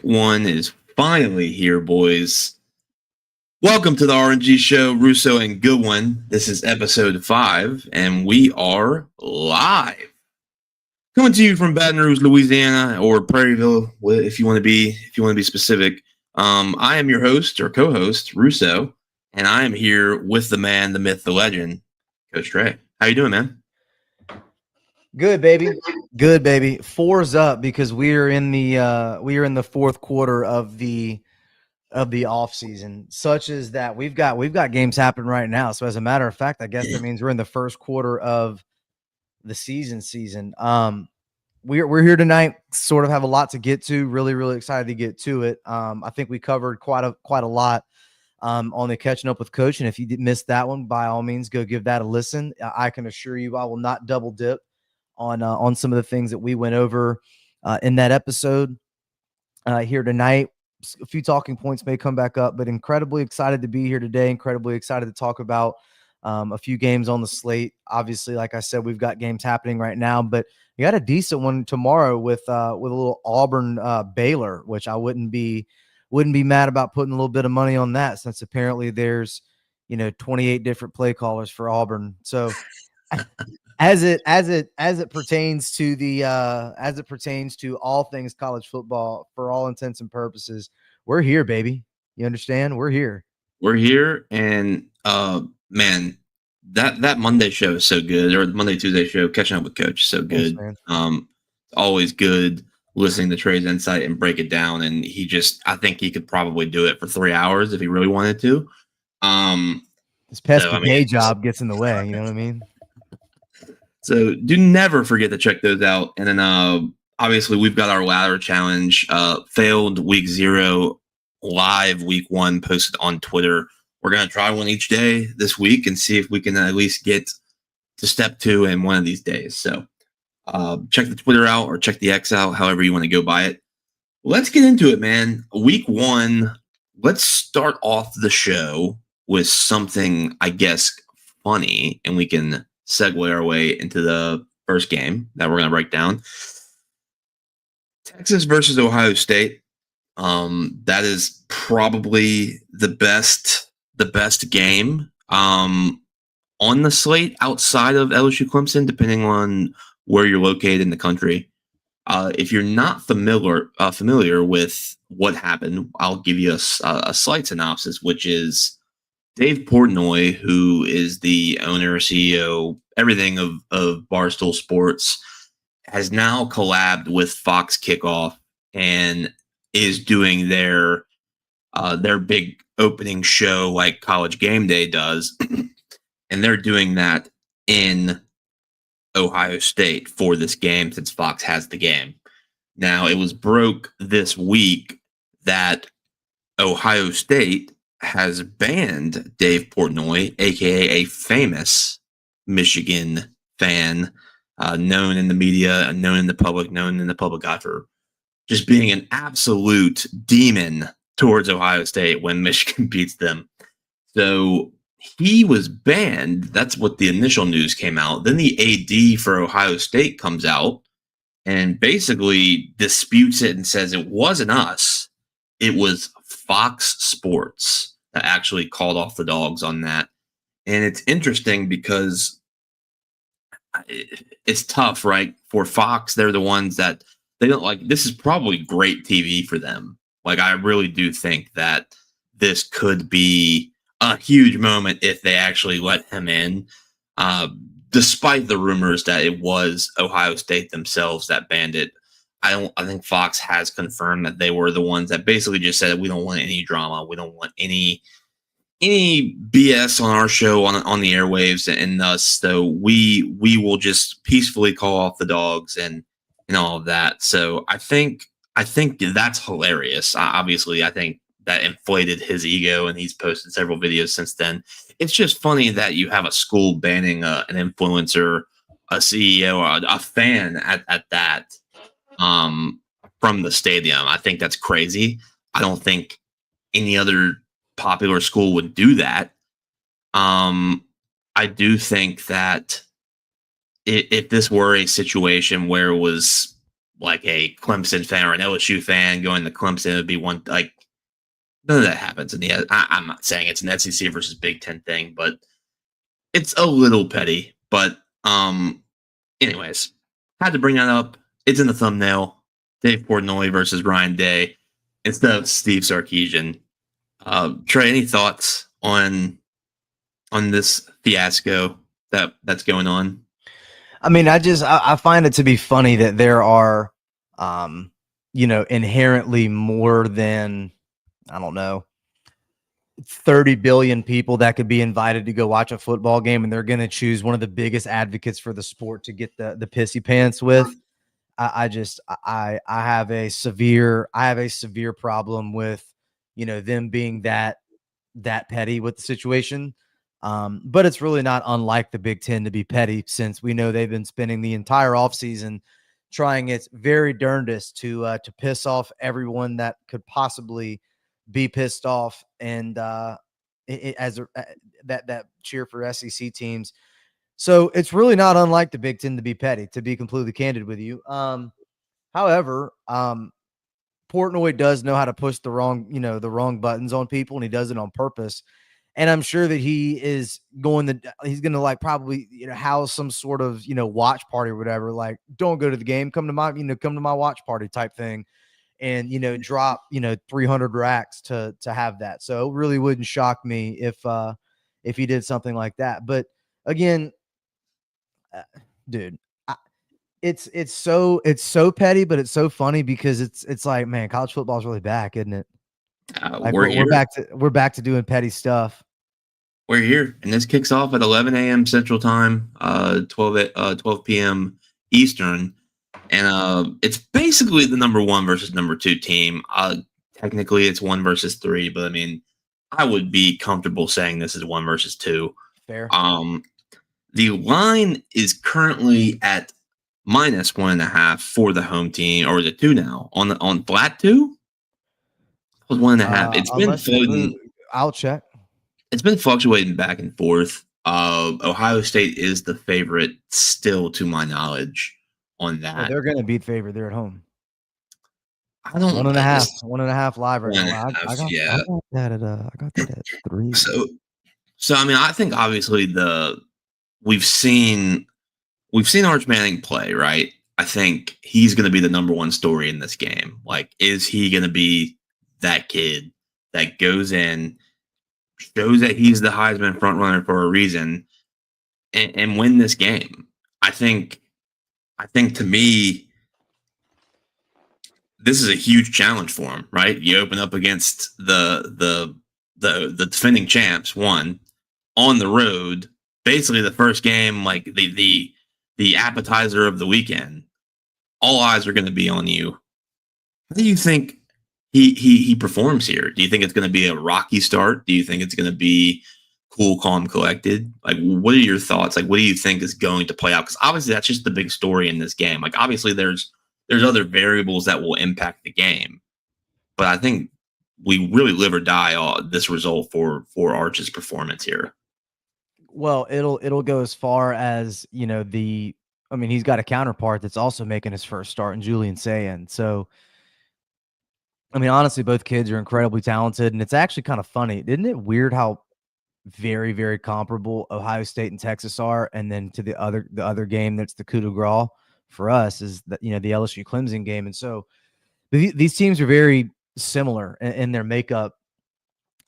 one is finally here, boys. Welcome to the RNG show, Russo and Goodwin. This is episode 5, and we are live. Coming to you from Baton Rouge, Louisiana, or Prairieville, if you want to be specific. I am your host or co-host, Russo, and I am here with the man, the myth, the legend, Coach Trey. How you doing, man? Good, baby. Good, baby. 4's up because we are in the fourth quarter of the off season. Such as that we've got games happening right now. So as a matter of fact, I guess that means we're in the first quarter of the season. We're here tonight. Sort of have a lot to get to. Really excited to get to it. I think we covered quite a lot on the catching up with Coach. And if you missed that one, by all means, go give that a listen. I can assure you, I will not double dip on some of the things that we went over in that episode here tonight. A few talking points may come back up, but incredibly excited to be here today. Incredibly excited to talk about a few games on the slate. Obviously, like I said, we've got games happening right now, but you got a decent one tomorrow with a little Auburn Baylor, which I wouldn't be mad about putting a little bit of money on that, since apparently there's 28 different play callers for Auburn. So as it pertains to all things college football, for all intents and purposes, we're here, baby. You understand? We're here. And man, that Monday show is so good, or the Monday Tuesday show, catching up with Coach, is so good. Thanks, always good listening to Trey's insight and break it down. And I think he could probably do it for 3 hours if he really wanted to. His pesky day job gets in the way. You know what I mean? So do never forget to check those out. And then obviously we've got our ladder challenge, failed week 0, live week 1, posted on Twitter. We're going to try one each day this week and see if we can at least get to step 2 in one of these days. So check the Twitter out or check the X out, however you want to go by it. Let's get into it, man. Week 1, let's start off the show with something, I guess, funny, and we can segue our way into the first game that we're going to break down. Texas versus Ohio State. That is probably the best game on the slate outside of LSU Clemson, depending on where you're located in the country. If you're not familiar with what happened, I'll give you a slight synopsis, which is Dave Portnoy, who is the owner, CEO, everything of Barstool Sports, has now collabed with Fox Kickoff and is doing their big opening show like College Game Day does. And they're doing that in Ohio State for this game, since Fox has the game. Now, it was broke this week that Ohio State has banned Dave Portnoy, aka a famous Michigan fan, known in the media, known in the public eye for just being an absolute demon towards Ohio State when Michigan beats them. So he was banned. That's what the initial news came out. Then the AD for Ohio State comes out and basically disputes it and says it wasn't us. It was Fox Sports that actually called off the dogs on that. And it's interesting because it's tough, right? For Fox, they're the ones that they don't like. This is probably great TV for them. Like, I really do think that this could be a huge moment if they actually let him in, despite the rumors that it was Ohio State themselves that banned it. I think Fox has confirmed that they were the ones that basically just said, we don't want any drama. We don't want any BS on our show on the airwaves, and thus, so we will just peacefully call off the dogs and all of that. So I think that's hilarious. Obviously, I think that inflated his ego, and he's posted several videos since then. It's just funny that you have a school banning an influencer, a CEO, a fan at that. From the stadium. I think that's crazy. I don't think any other popular school would do that. I do think that if this were a situation where it was like a Clemson fan or an LSU fan going to Clemson would be one like none of that happens in the. I'm not saying it's an SEC versus Big Ten thing, but it's a little petty. But anyways, had to bring that up. It's in the thumbnail. Dave Portnoy versus Ryan Day instead of Steve Sarkisian. Trey, any thoughts on this fiasco that's going on? I mean, I find it to be funny that there are, inherently more than, I don't know, 30 billion people that could be invited to go watch a football game, and they're going to choose one of the biggest advocates for the sport to get the pissy pants with. I have a severe problem with, them being that petty with the situation. But it's really not unlike the Big Ten to be petty, since we know they've been spending the entire offseason trying its very darndest to piss off everyone that could possibly be pissed off, and that cheer for SEC teams. So it's really not unlike the Big Ten to be petty, to be completely candid with you. However, Portnoy does know how to push the wrong buttons on people, and he does it on purpose. And I'm sure that he's going to like probably, house some sort of, watch party or whatever. Like, don't go to the game, come to my watch party type thing. And, drop, 300 racks to have that. So it really wouldn't shock me if he did something like that. But again, dude, it's so petty, but it's so funny because it's like, man, college football is really back, isn't it? Like we're back to doing petty stuff. We're here, and this kicks off at 11 a.m. Central Time, 12 p.m. Eastern, and it's basically the number 1 versus number 2 team. Technically, it's 1 versus 3, but I mean, I would be comfortable saying this is 1 versus 2. Fair. The line is currently at -1.5 for the home team, or is it 2 now on flat 2? It was 1.5. It's been floating. I'll check. It's been fluctuating back and forth. Ohio State is the favorite still, to my knowledge, on that. Well, they're going to beat favorite. They're at home. I don't 1.5 live right now. I got that at 3. So I mean, I think obviously we've seen Arch Manning play, right? I think he's going to be the number 1 story in this game. Like, is he going to be that kid that goes in, shows that he's the Heisman front runner for a reason, and win this game? I think to me, this is a huge challenge for him, right? You open up against the defending champs, one, on the road, basically the first game, like the appetizer of the weekend. All eyes are going to be on you. How do you think he performs here? Do you think it's going to be a rocky start? Do you think it's going to be cool, calm, collected? Like, what are your thoughts? Like, what do you think is going to play out? Because obviously that's just the big story in this game. Like, obviously there's other variables that will impact the game, but I think we really live or die on this result for Arch's performance here. Well, it'll go as far as, he's got a counterpart that's also making his first start in Julian Sayin. So, I mean, honestly, both kids are incredibly talented, and it's actually kind of funny. Isn't it weird how very, very comparable Ohio State and Texas are? And then to the other game that's the coup de grace for us is the LSU Clemson game. And so these teams are very similar in their makeup.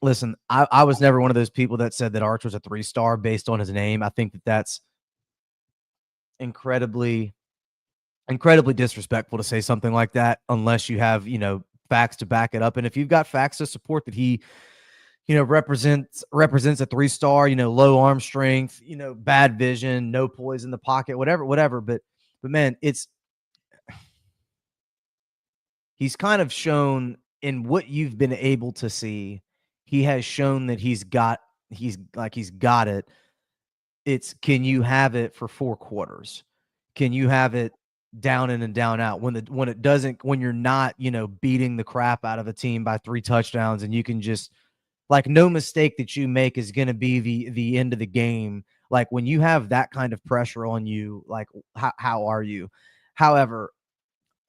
Listen, I was never one of those people that said that Arch was a 3-star based on his name. I think that's incredibly disrespectful to say something like that, unless you have, facts to back it up. And if you've got facts to support that he, represents a 3-star, low arm strength, bad vision, no poise in the pocket, whatever. But man, he's kind of shown in what you've been able to see. He has shown that he's got it. It's, can you have it for 4 quarters? Can you have it down in and down out when you're not, beating the crap out of a team by 3 touchdowns, and you can just, like, no mistake that you make is going to be the end of the game. Like, when you have that kind of pressure on you, like, how are you? However,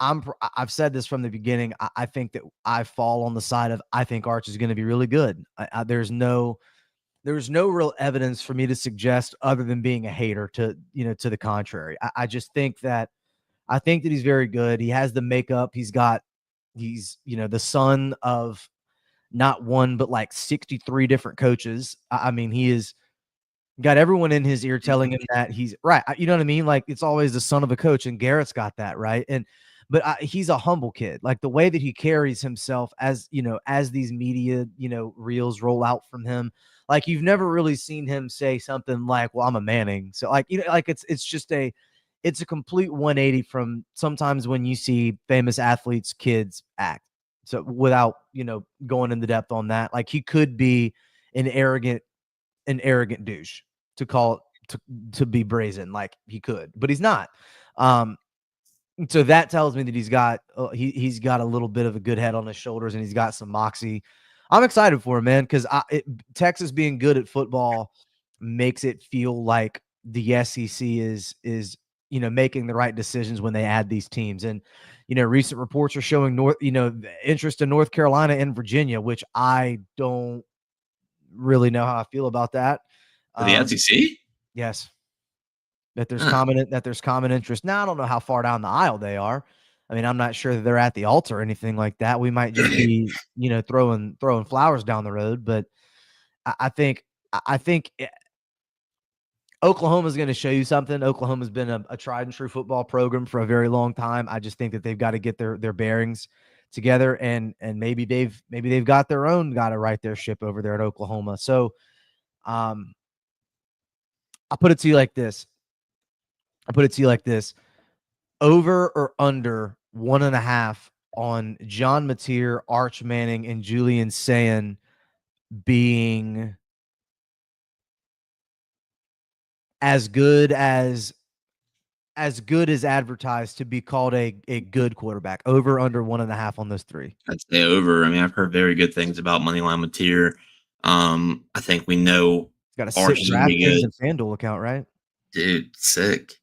I've said this from the beginning. I think that I fall on the side of I think Arch is going to be really good. There's no real evidence for me to suggest other than being a hater to to the contrary. I just think that he's very good. He has the makeup. He's the son of not one but like 63 different coaches. I mean, he is got everyone in his ear telling him that he's right. You know what I mean? Like, it's always the son of a coach, and Garrett's got that, right? But he's a humble kid. Like, the way that he carries himself as these media reels roll out from him, like, you've never really seen him say something like, "Well, I'm a Manning." So, like, like it's just a complete 180 from sometimes when you see famous athletes' kids act. So without going into depth on that, like, he could be an arrogant douche, to call it, to be brazen. Like, he could, but he's not. So that tells me that he's got a little bit of a good head on his shoulders, and he's got some moxie. I'm excited for him, man, because Texas being good at football makes it feel like the SEC is making the right decisions when they add these teams. And recent reports are showing interest in North Carolina and Virginia, which I don't really know how I feel about that. The SEC? Yes. That there's common interest. Now, I don't know how far down the aisle they are. I mean, I'm not sure that they're at the altar or anything like that. We might just be, throwing flowers down the road. But I think Oklahoma's going to show you something. Oklahoma's been a tried and true football program for a very long time. I just think that they've got to get their bearings together, and maybe they've got their own got to right their ship over there at Oklahoma. So, I'll put it to you like this. Over or under 1.5 on John Mateer, Arch Manning, and Julian Sayin being as good as advertised to be called a good quarterback. Over under 1.5 on those three. I'd say over. I mean, I've heard very good things about Moneyline Mateer. I think we know he's got a sick DraftKings and FanDuel account, right? Dude, sick.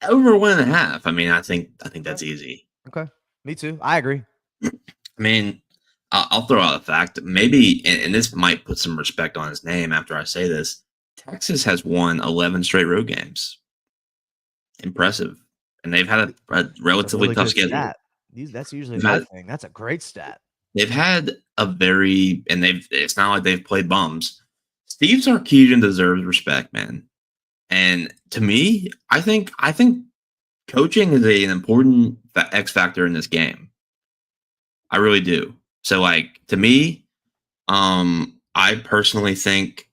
Over 1.5. I mean, I think that's easy. Okay, me too. I agree. I mean, I'll throw out a fact. Maybe, and this might put some respect on his name after I say this. Texas has won 11 straight road games. Impressive, and they've had a relatively tough schedule. Stat. That's usually my thing. That's a great stat. They've had it's not like they've played bums. Steve Sarkisian deserves respect, man. And to me, I think coaching is an important X factor in this game. I really do. So, like, to me, I personally think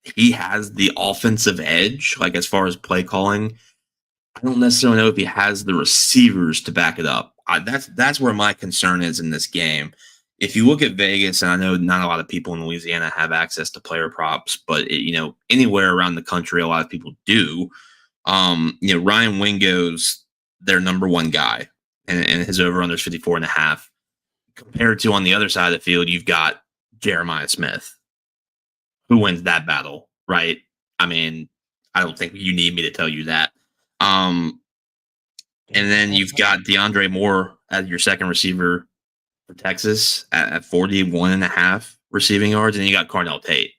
he has the offensive edge, like, as far as play calling. I don't necessarily know if he has the receivers to back it up. That's where my concern is in this game. If you look at Vegas, and I know not a lot of people in Louisiana have access to player props, but anywhere around the country, a lot of people do. Ryan Wingo's their number one guy, and his over/under is 54.5. Compared to on the other side of the field, you've got Jeremiah Smith. Who wins that battle, right? I mean, I don't think you need me to tell you that. And then you've got DeAndre Moore as your second receiver for Texas at 41.5 receiving yards, and you got Cornell Tate.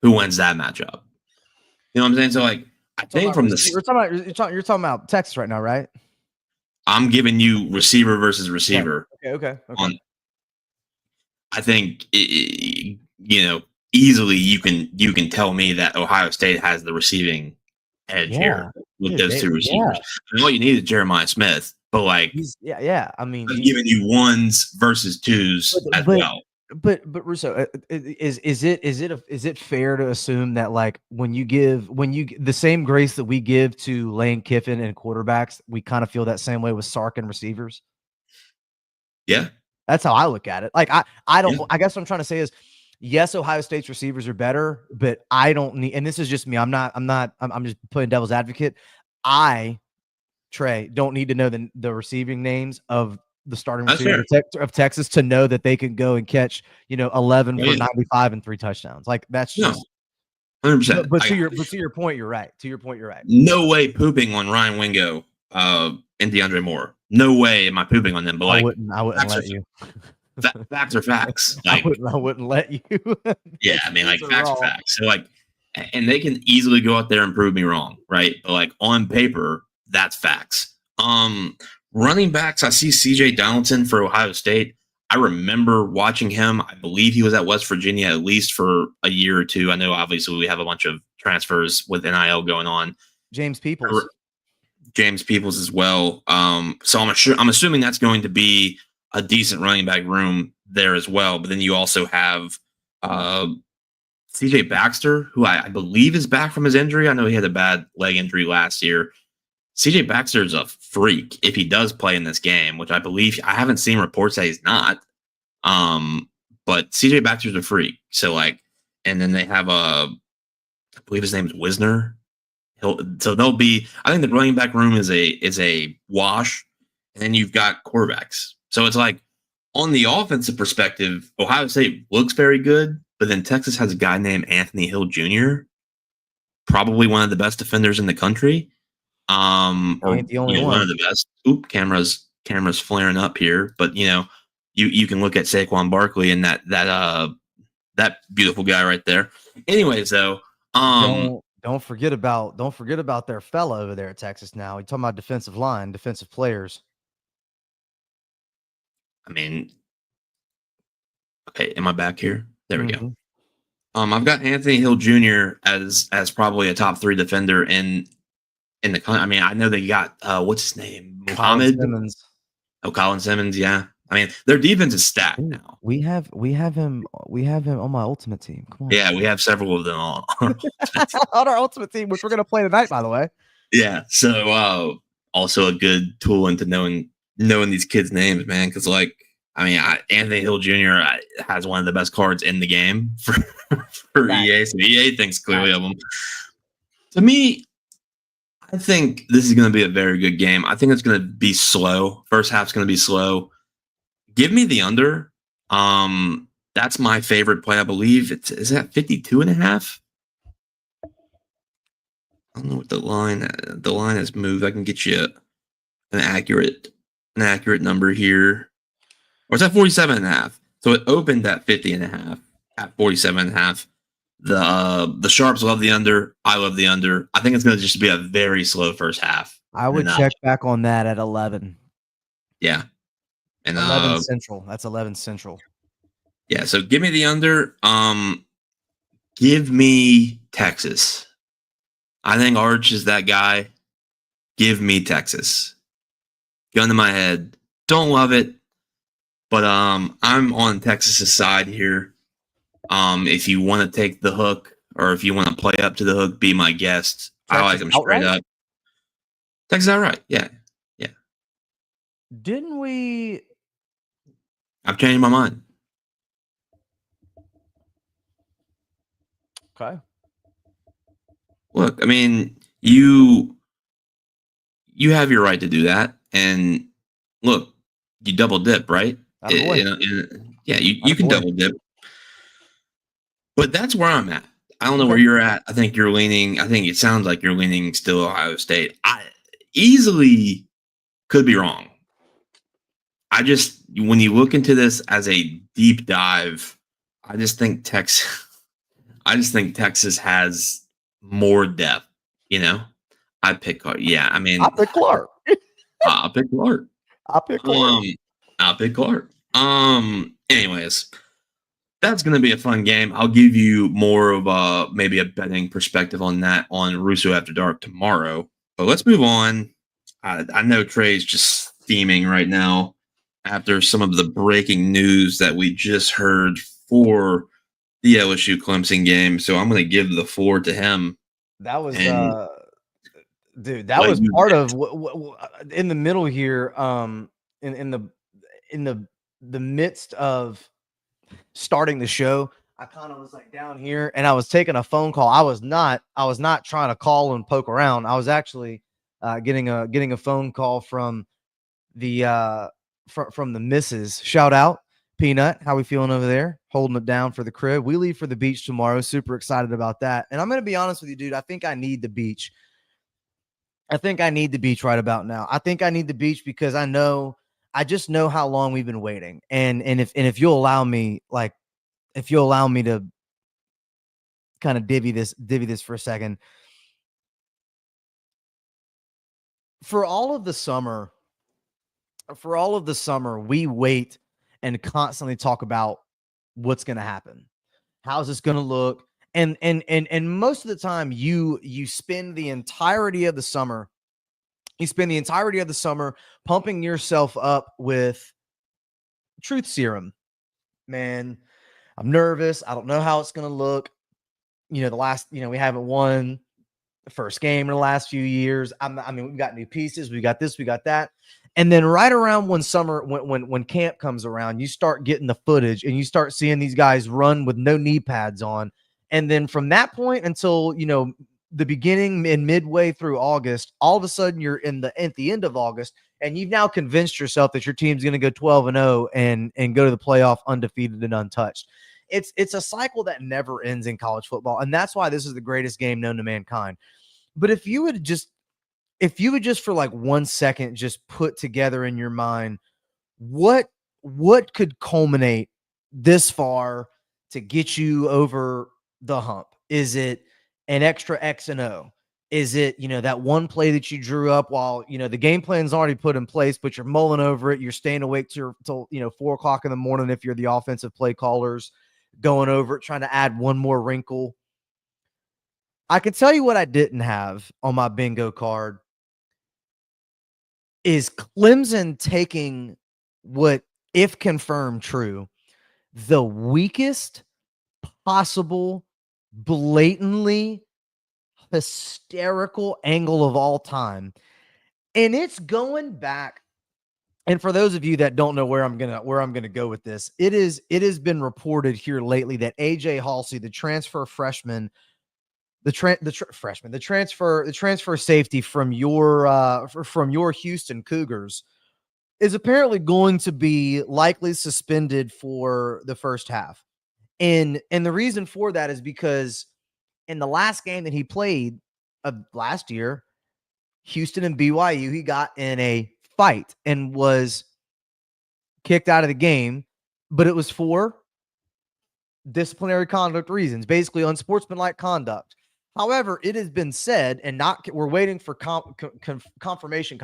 Who wins that matchup? You know what I'm saying? So, like, I think from you're talking about Texas right now, right? I'm giving you receiver versus receiver. Okay. I think easily you can tell me that Ohio State has the receiving edge here with those two receivers. And all you need is Jeremiah Smith, but like, I mean, I'm giving you ones versus twos as well. But Russo, is it fair to assume that, like, when you give the same grace that we give to Lane Kiffin and quarterbacks, we kind of feel that same way with Sark and receivers? Yeah, that's how I look at it. Like, I don't. I guess what I'm trying to say is, yes, Ohio State's receivers are better, but I don't need. And this is just me. I'm just playing devil's advocate. Trey, don't need to know the receiving names of the starting receiver of Texas to know that they can go and catch 11 for 95 and 3 touchdowns. Like, that's just 100%. But to your point, you're right. No way pooping on Ryan Wingo and DeAndre Moore. No way am I pooping on them, but I like wouldn't let you. facts are facts. Like I wouldn't let you. yeah, I mean like These are facts are raw. facts. So like, and they can easily go out there and prove me wrong, right? But like on paper, that's facts. Running backs, I see C.J. Donaldson for Ohio State. I remember watching him. I believe he was at West Virginia at least for a year or two. I know obviously we have a bunch of transfers with NIL going on. James Peoples. James Peoples as well. So I'm assuming that's going to be a decent running back room there as well. But then you also have CJ Baxter, who I believe is back from his injury. I know he had a bad leg injury last year. CJ Baxter is a freak if he does play in this game, which I believe I haven't seen reports that he's not. But CJ Baxter's a freak. So like, and then they have I believe his name is Wisner. So they'll be. I think the running back room is a wash, and then you've got quarterbacks. So it's like on the offensive perspective, Ohio State looks very good, but then Texas has a guy named Anthony Hill Jr., probably one of the best defenders in the country. Or Ain't the only one of the best. Oop, cameras flaring up here, but you can look at Saquon Barkley and that beautiful guy right there. Anyways, though, don't forget about their fella over there at Texas. Now you're talking about defensive line, defensive players. I mean, okay, am I back here? There we go. I've got Anthony Hill Jr. as probably a top 3 defender in the country. I mean, I know they got what's his name, Muhammad Simmons. Oh, Colin Simmons. Yeah, I mean, their defense is stacked now. We have him on my ultimate team. Come on. Yeah, we have several of them on our ultimate team, which we're gonna play tonight, by the way. Yeah. So also a good tool into knowing these kids' names, man. Because like, I mean, Anthony Hill Jr. Has one of the best cards in the game for EA. So EA thinks clearly of him. To me, I think this is going to be a very good game. I think it's going to be slow. First half's going to be slow. Give me the under. That's my favorite play. I believe is that 52.5. I don't know what the line has moved. I can get you an accurate number here. Or it's at 47.5. So it opened at 50.5 at 47.5. The sharps love the under. I love the under. I think it's going to just be a very slow first half. I would check back on that at 11. Yeah. And 11 Central. That's 11 Central. Yeah, so give me the under. Give me Texas. I think Arch is that guy. Give me Texas. Gun to my head. Don't love it. But I'm on Texas's side here. If you want to take the hook or if you want to play up to the hook, be my guest. Texas, I like them straight up. Texas outright. Yeah. Yeah. Didn't we? I've changed my mind. Okay. Look, I mean, you have your right to do that. And look, you double dip, right? Yeah, you can double dip. But that's where I'm at. I don't know where you're at. I think it sounds like you're leaning still Ohio State. I easily could be wrong. When you look into this as a deep dive, I just think Texas has more depth, I pick Clark. Yeah, I mean, I'll pick Clark. I'll pick Clark. I'll pick Clark. Anyways, that's going to be a fun game. I'll give you more of maybe a betting perspective on that on Russo After Dark tomorrow. But let's move on. I know Trey's just steaming right now after some of the breaking news that we just heard for the LSU Clemson game. So I'm going to give the floor to him. That was, dude, that was part of in the middle here. In the midst of starting the show, I kind of was like down here and I was taking a phone call. I was not trying to call and poke around. I was actually getting a phone call from the from the missus. Shout out Peanut. How we feeling over there? Holding it down for the crib. We leave for the beach tomorrow. Super excited about that. And I'm going to be honest with you, dude. I think I need the beach. I think I need the beach right about now. I think I need the beach because I just know how long we've been waiting. And if you'll allow me, like, if you'll allow me to kind of divvy this for a second. For all of the summer, we wait and constantly talk about what's going to happen. How's this going to look? And most of the time you spend the entirety of the summer pumping yourself up with truth serum. Man, I'm nervous. I don't know how it's going to look. We haven't won the first game in the last few years. I mean, we've got new pieces. We got this, we got that. And then right around when camp comes around, you start getting the footage and you start seeing these guys run with no knee pads on. And then from that point until, the beginning and midway through August, all of a sudden you're at the end of August and you've now convinced yourself that your team's going to go 12-0 and go to the playoff undefeated and untouched. It's a cycle that never ends in college football. And that's why this is the greatest game known to mankind. But if you would just for like 1 second, just put together in your mind, what could culminate this far to get you over the hump? Is it an extra X and O? Is it, that one play that you drew up while, the game plan's already put in place, but you're mulling over it. You're staying awake till 4:00 in the morning. If you're the offensive play callers, going over it, trying to add one more wrinkle. I can tell you what I didn't have on my bingo card is Clemson taking what, if confirmed true, the weakest possible, blatantly hysterical angle of all time. And it's going back. And for those of you that don't know where I'm gonna go with this, it has been reported here lately that AJ Halsey, the transfer freshman, the transfer safety from your Houston Cougars, is apparently going to be likely suspended for the first half. And the reason for that is because in the last game that he played last year, Houston and BYU, he got in a fight and was kicked out of the game, but it was for disciplinary conduct reasons, basically unsportsmanlike conduct. However, it has been said, and we're waiting for confirmation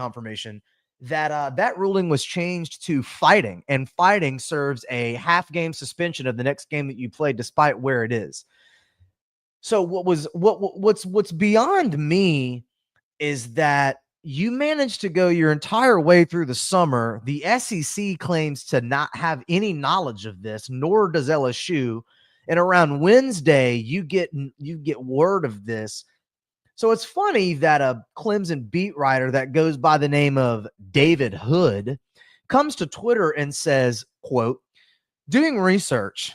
that that ruling was changed to fighting, and fighting serves a half-game suspension of the next game that you play, despite where it is. So what's beyond me is that you managed to go your entire way through the summer. The SEC claims to not have any knowledge of this, nor does LSU. And around Wednesday, you get word of this. So it's funny that a Clemson beat writer that goes by the name of David Hood comes to Twitter and says, quote, doing research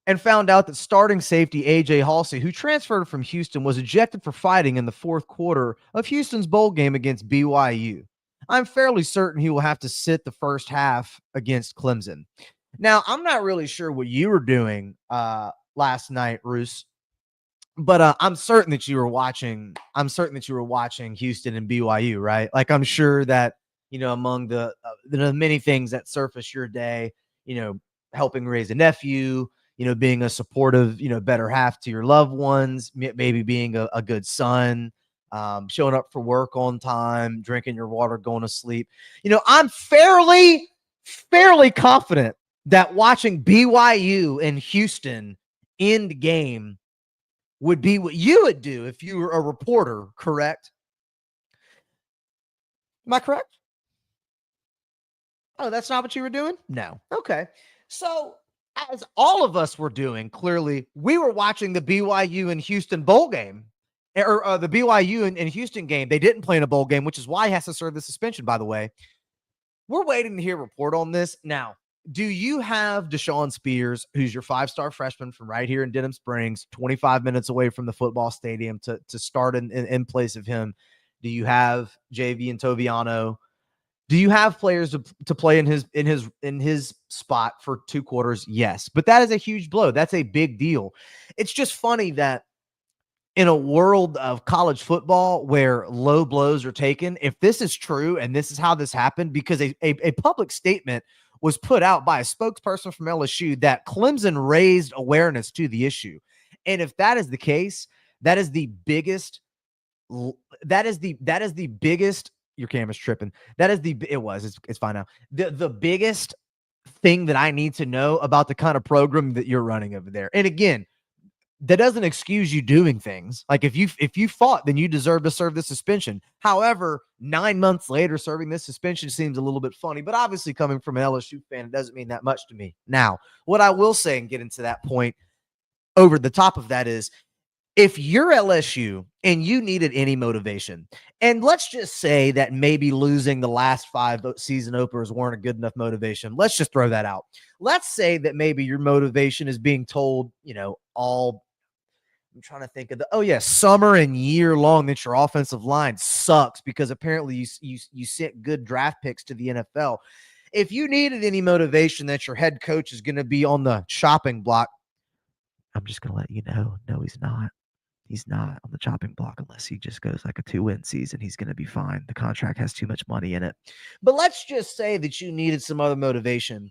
and found out that starting safety AJ Halsey, who transferred from Houston, was ejected for fighting in the fourth quarter of Houston's bowl game against BYU. I'm fairly certain he will have to sit the first half against Clemson. Now, I'm not really sure what you were doing last night, Roos, but I'm certain that you were watching. I'm certain that you were watching Houston and BYU, right? Like, I'm sure that, among the many things that surface your day, helping raise a nephew, being a supportive, better half to your loved ones, maybe being a good son, showing up for work on time, drinking your water, going to sleep. I'm fairly confident that watching BYU and Houston end game would be what you would do if you were a reporter, correct? Am I correct? Oh, that's not what you were doing? No. Okay. So, as all of us were doing, clearly, we were watching the BYU and Houston bowl game, or the BYU and Houston game. They didn't play in a bowl game, which is why he has to serve the suspension, by the way. We're waiting to hear a report on this. Now, do you have Deshaun Spears, who's your 5-star freshman from right here in Denham Springs, 25 minutes away from the football stadium, to start in place of him? Do you have JV and Toviano? Do you have players to play in his spot for 2 quarters? Yes, but that is a huge blow. That's a big deal. It's just funny that in a world of college football where low blows are taken, if this is true and this is how this happened, because a public statement was put out by a spokesperson from LSU that Clemson raised awareness to the issue. And if that is the case, that is the biggest, your camera's tripping. It's fine now. The biggest thing that I need to know about the kind of program that you're running over there. And again, that doesn't excuse you doing things. Like if you fought, then you deserve to serve the suspension. However, 9 months later, serving this suspension seems a little bit funny, but obviously coming from an LSU fan, it doesn't mean that much to me. Now, what I will say and get into that point over the top of that is, if you're LSU and you needed any motivation, and let's just say that maybe losing the last 5 season openers weren't a good enough motivation. Let's just throw that out. Let's say that maybe your motivation is being told, I'm trying to think of summer and year long that your offensive line sucks because apparently you sent good draft picks to the NFL. If you needed any motivation that your head coach is going to be on the chopping block, I'm just going to let you know, no, he's not. He's not on the chopping block unless he just goes like a 2-win season. He's going to be fine. The contract has too much money in it. But let's just say that you needed some other motivation.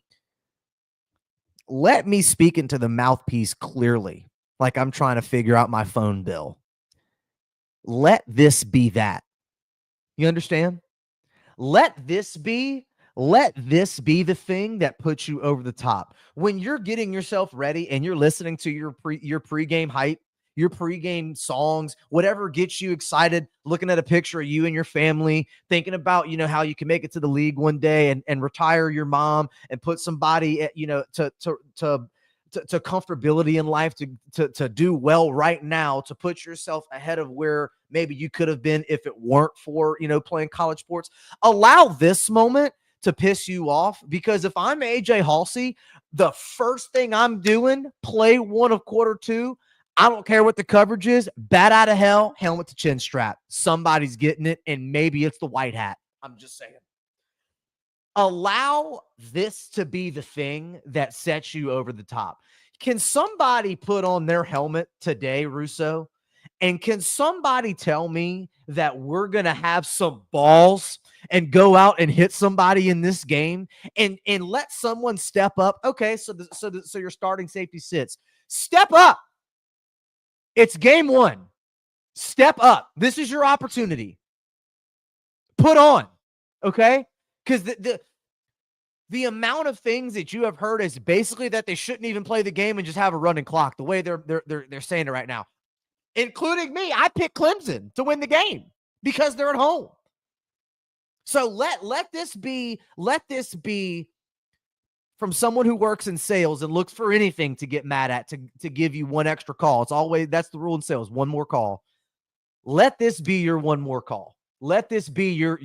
Let me speak into the mouthpiece clearly, like I'm trying to figure out my phone bill. Let this be that. You understand? Let this be the thing that puts you over the top. When you're getting yourself ready and you're listening to your pregame hype, your pregame songs, whatever gets you excited, looking at a picture of you and your family, thinking about, how you can make it to the league one day and retire your mom and put somebody at, to comfortability in life, to do well right now, to put yourself ahead of where maybe you could have been if it weren't for, playing college sports. Allow this moment to piss you off, because if I'm AJ Halsey, the first thing I'm doing, play 1 of quarter 2, I don't care what the coverage is, bat out of hell, helmet to chin strap. Somebody's getting it, and maybe it's the white hat. I'm just saying. Allow this to be the thing that sets you over the top. Can somebody put on their helmet today, Russo? And can somebody tell me that we're going to have some balls and go out and hit somebody in this game and let someone step up? Okay, so your starting safety sits. Step up. It's game 1. Step up. This is your opportunity. Put on, okay? Because the amount of things that you have heard is basically that they shouldn't even play the game and just have a running clock. The way they're saying it right now, including me. I picked Clemson to win the game because they're at home. So let this be from someone who works in sales and looks for anything to get mad at, to give you one extra call. It's always, that's the rule in sales, one more call. Let this be your one more call. Let this be your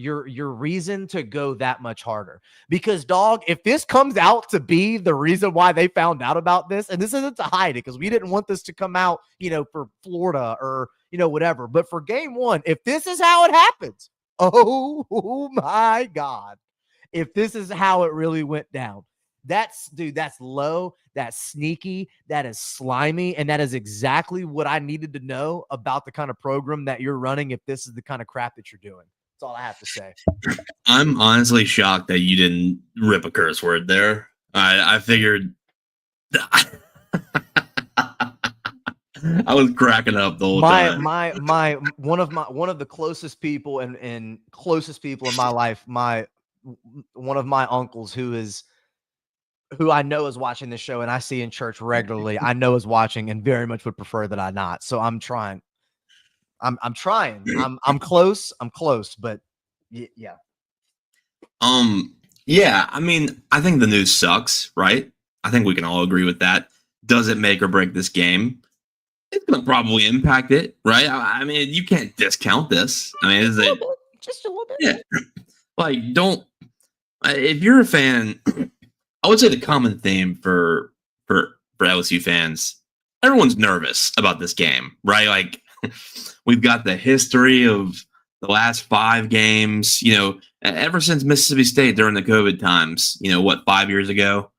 reason to go that much harder. Because, dog, if this comes out to be the reason why they found out about this, and this isn't to hide it because we didn't want this to come out, for Florida or, whatever. But for game 1, if this is how it happens, oh my God, if this is how it really went down, that's low, that's sneaky, that is slimy, and that is exactly what I needed to know about the kind of program that you're running if this is the kind of crap that you're doing. That's all I have to say. I'm honestly shocked that you didn't rip a curse word there. I figured I was cracking up the whole time. One of the closest people and closest people in my life, one of my uncles who I know is watching this show and I see in church regularly, I know is watching and very much would prefer that I not. So I'm trying. I'm trying. I'm close. But yeah. Yeah, I mean, I think the news sucks, right? I think we can all agree with that. Does it make or break this game? It's going to probably impact it, right? I mean, you can't discount this. I mean, is it just a little bit? Yeah. Like, if you're a fan, I would say the common theme for LSU fans, everyone's nervous about this game, right? Like, we've got the history of the last 5 games, ever since Mississippi State during the COVID times, 5 years ago?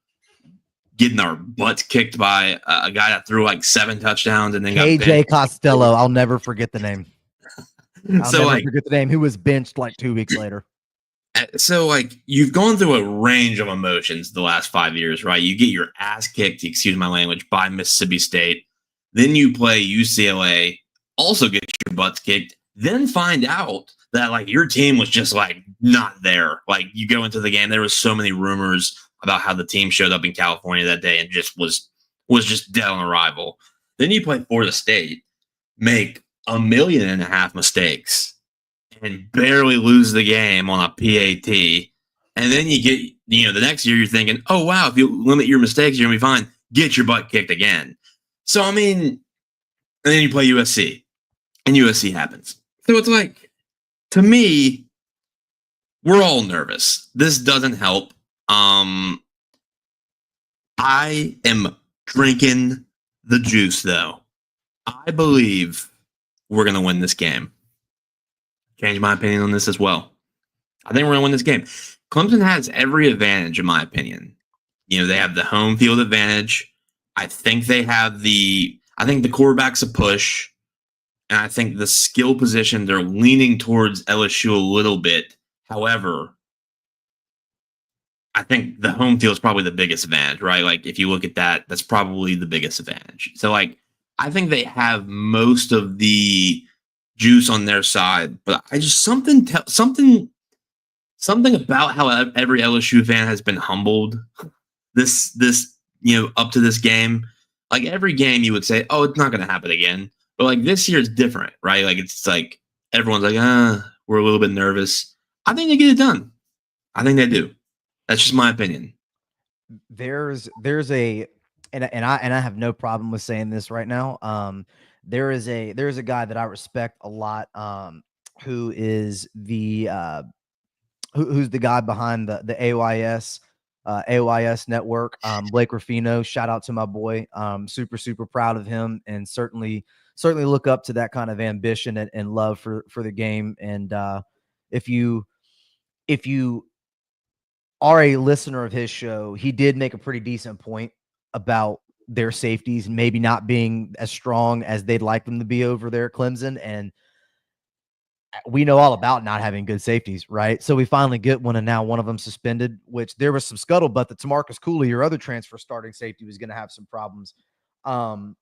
getting our butts kicked by a guy that threw like 7 touchdowns and then got KJ benched. Costello. I'll never forget the name. Forget the name. Who was benched like 2 weeks later. So, like, you've gone through a range of emotions the last 5 years, right? You get your ass kicked, excuse my language, by Mississippi State. Then you play UCLA, also get your butts kicked, then find out that, like, your team was just, like, not there. Like, you go into the game, there was so many rumors about how the team showed up in California that day and just was just dead on arrival. Then you play Florida State, make 1.5 million mistakes, and barely lose the game on a PAT. And then you get, the next year you're thinking, oh, wow, if you limit your mistakes, you're going to be fine. Get your butt kicked again. So, I mean, and then you play USC, and USC happens. So it's like, to me, we're all nervous. This doesn't help. I am drinking the juice, though. I believe we're going to win this game. Change my opinion on this as well. I think we're going to win this game. Clemson has every advantage, in my opinion. They have the home field advantage. I think the quarterback's a push. And I think the skill position, they're leaning towards LSU a little bit. However, I think the home field is probably the biggest advantage, right? Like, if you look at that, that's probably the biggest advantage. So, like, I think they have most of the juice on their side, but I just something about how every LSU fan has been humbled this up to this game. Like, every game you would say, oh, it's not going to happen again, but like this year it's different, right? Like, it's like everyone's like, we're a little bit nervous. I think they get it done. I think they do. That's just my opinion. There's a and I have no problem with saying this right now. There's a guy that I respect a lot, who is the who's the guy behind the AYS network, Blake Ruffino. Shout out to my boy. Super proud of him, and certainly look up to that kind of ambition and love for the game. And if you are a listener of his show, he did make a pretty decent point about their safeties maybe not being as strong as they'd like them to be over there at Clemson. And we know all about not having good safeties, right? So we finally get one, and now one of them suspended, which there was some scuttlebutt that Tamarcus Cooley, your other transfer starting safety, was going to have some problems. But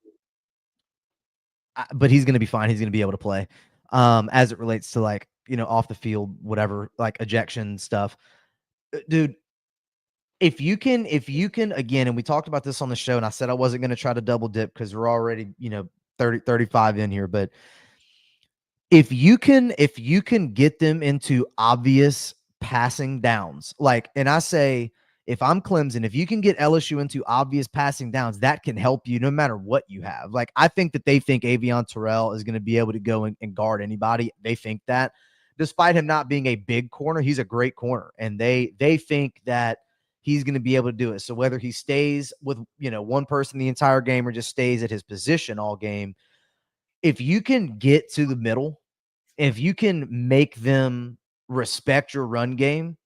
he's going to be fine. He's going to be able to play as it relates to, like, off the field, whatever, like ejection stuff. Dude, if you can again, and we talked about this on the show, and I said I wasn't going to try to double dip because we're already 35 in here, but if you can get them into obvious passing downs, like, and I say, if I'm Clemson, if you can get LSU into obvious passing downs, that can help you no matter what you have. Like, I think that they think Avion Terrell is going to be able to go and guard anybody. They think that, despite him not being a big corner, he's a great corner, and they think that he's going to be able to do it. So whether he stays with one person the entire game or just stays at his position all game, if you can get to the middle, if you can make them respect your run game,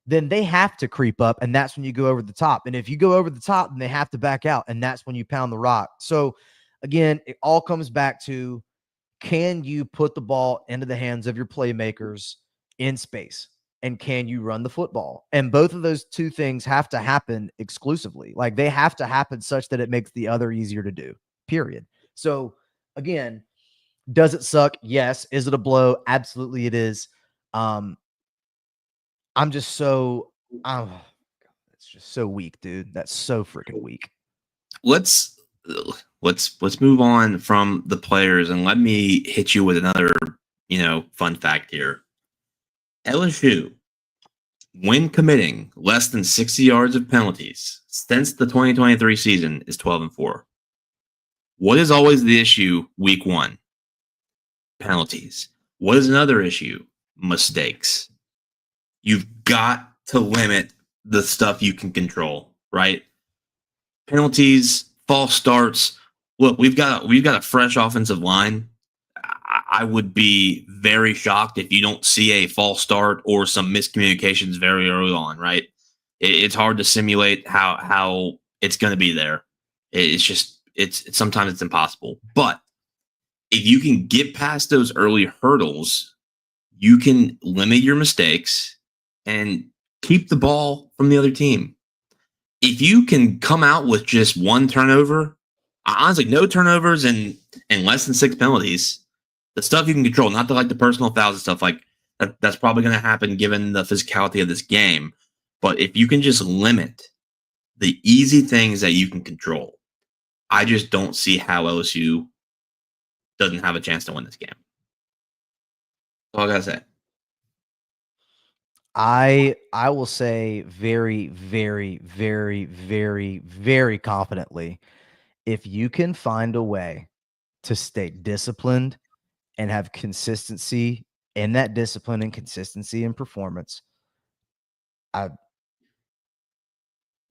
then they have to creep up, and that's when you go over the top. And if you go over the top, then they have to back out, and that's when you pound the rock. So again, it all comes back to, can you put the ball into the hands of your playmakers in space? And can you run the football? And both of those two things have to happen exclusively. Like, they have to happen such that it makes the other easier to do, period. So again, does it suck? Yes. Is it a blow? Absolutely it is. I'm just so, it's just so weak, dude. That's so freaking weak. Let's move on from the players, and let me hit you with another, fun fact here. LSU, when committing less than 60 yards of penalties since the 2023 season, is 12-4. What is always the issue week 1? Penalties. What is another issue? Mistakes. You've got to limit the stuff you can control, right? Penalties, false starts. Look, we've got a fresh offensive line. I would be very shocked if you don't see a false start or some miscommunications very early on, right? It's hard to simulate how It's going to be there. It's just sometimes it's impossible. But if you can get past those early hurdles, you can limit your mistakes and keep the ball from the other team. If you can come out with just one turnover, honestly, no turnovers and less than 6 penalties, the stuff you can control, not the personal fouls and stuff like that's probably going to happen given the physicality of this game. But if you can just limit the easy things that you can control, I just don't see how LSU doesn't have a chance to win this game. That's all I gotta say. I will say very, very, very, very, very confidently, if you can find a way to stay disciplined and have consistency in that discipline and consistency in performance,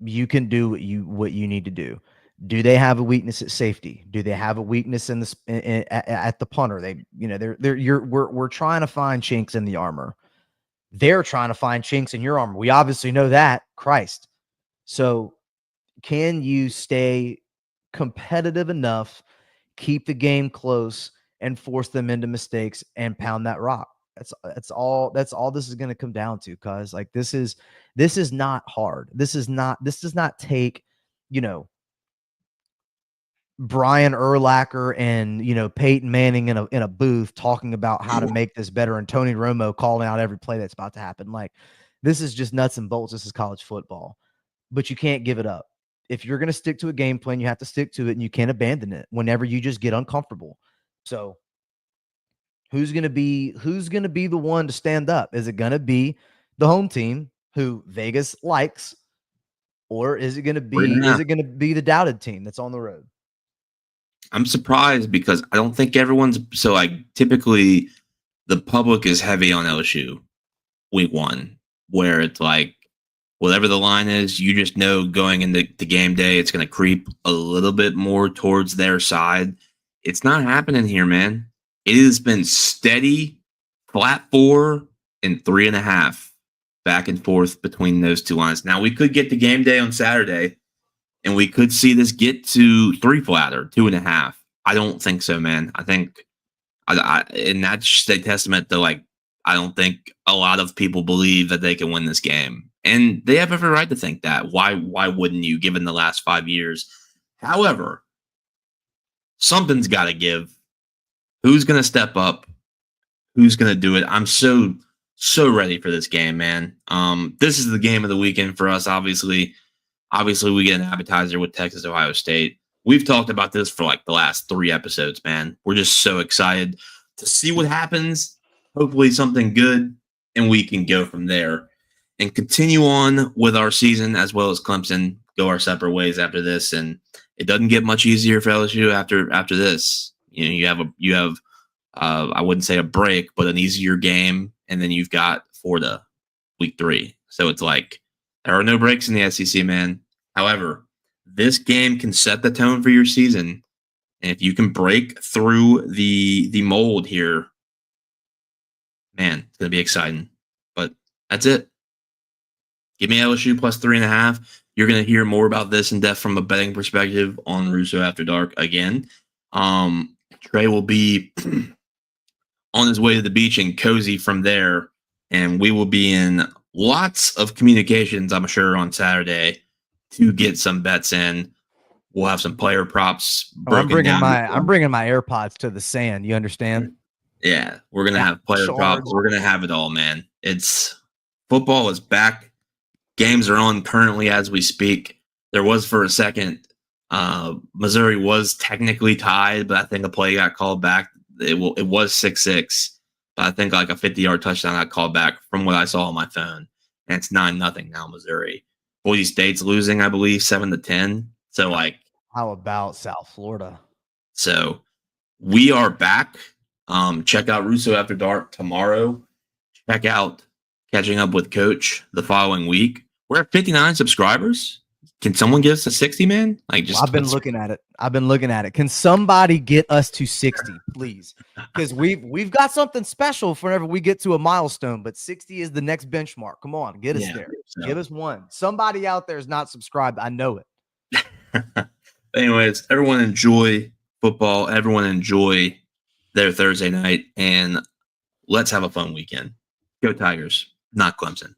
you can do what you need to do. Do they have a weakness at safety? Do they have a weakness in at the punter? We're trying to find chinks in the armor. They're trying to find chinks in your armor. We obviously know that. Christ. So can you stay competitive enough, keep the game close, and force them into mistakes and pound that rock? That's all this is going to come down to, cuz like this is not hard. This does not take, Brian Urlacher and Peyton Manning in a booth talking about how to make this better, and Tony Romo calling out every play that's about to happen. Like, this is just nuts and bolts. This is college football, but you can't give it up. If you're going to stick to a game plan, you have to stick to it, and you can't abandon it whenever you just get uncomfortable. So who's going to be the one to stand up? Is it going to be the home team who Vegas likes, or is it going to be the doubted team that's on the road? I'm surprised because I don't think everyone's so like typically the public is heavy on LSU week 1, where it's like whatever the line is, you just know going into the game day, it's going to creep a little bit more towards their side. It's not happening here, man. It has been steady, flat 4 and 3.5 back and forth between those two lines. Now we could get to game day on Saturday, and we could see this get to 3 flat or 2.5. I don't think so, man. I think, and that's a testament to like, I don't think a lot of people believe that they can win this game, and they have every right to think that. Why wouldn't you, given the last 5 years? However, something's got to give. Who's going to step up? Who's going to do it? I'm so ready for this game, man. This is the game of the weekend for us, obviously. Obviously, we get an appetizer with Texas, Ohio State. We've talked about this for like the last 3 episodes, man. We're just so excited to see what happens. Hopefully something good, and we can go from there and continue on with our season as well as Clemson, go our separate ways after this. And it doesn't get much easier for LSU after this. You have I wouldn't say a break, but an easier game, and then you've got Florida week 3. So it's like, there are no breaks in the SEC, man. However, this game can set the tone for your season. And if you can break through the mold here, man, it's going to be exciting. But that's it. Give me LSU plus 3.5. You're going to hear more about this in depth from a betting perspective on Russo After Dark again. Trey will be on his way to the beach and cozy from there. And we will be in lots of communications, I'm sure, on Saturday to get some bets in. We'll have some player props. I'm bringing my AirPods to the sand. You understand? Yeah, we're gonna have player props. We're gonna have it all, man. It's football is back. Games are on currently as we speak. There was for a second. Missouri was technically tied, but I think a play got called back. It was 6-6. But I think like a 50-yard touchdown got called back from what I saw on my phone. And it's 9-0 now, Missouri. Boise State's losing, I believe, 7-10. So like, how about South Florida? So we are back. Check out Russo After Dark tomorrow. Check out Catching Up with Coach the following week. We're at 59 subscribers. Can someone get us to 60, man? I've been looking at it. Can somebody get us to 60, please? Because we've got something special whenever we get to a milestone, but 60 is the next benchmark. Come on, get us there. So. Give us one. Somebody out there is not subscribed. I know it. Anyways, everyone enjoy football. Everyone enjoy their Thursday night, and let's have a fun weekend. Go Tigers, not Clemson.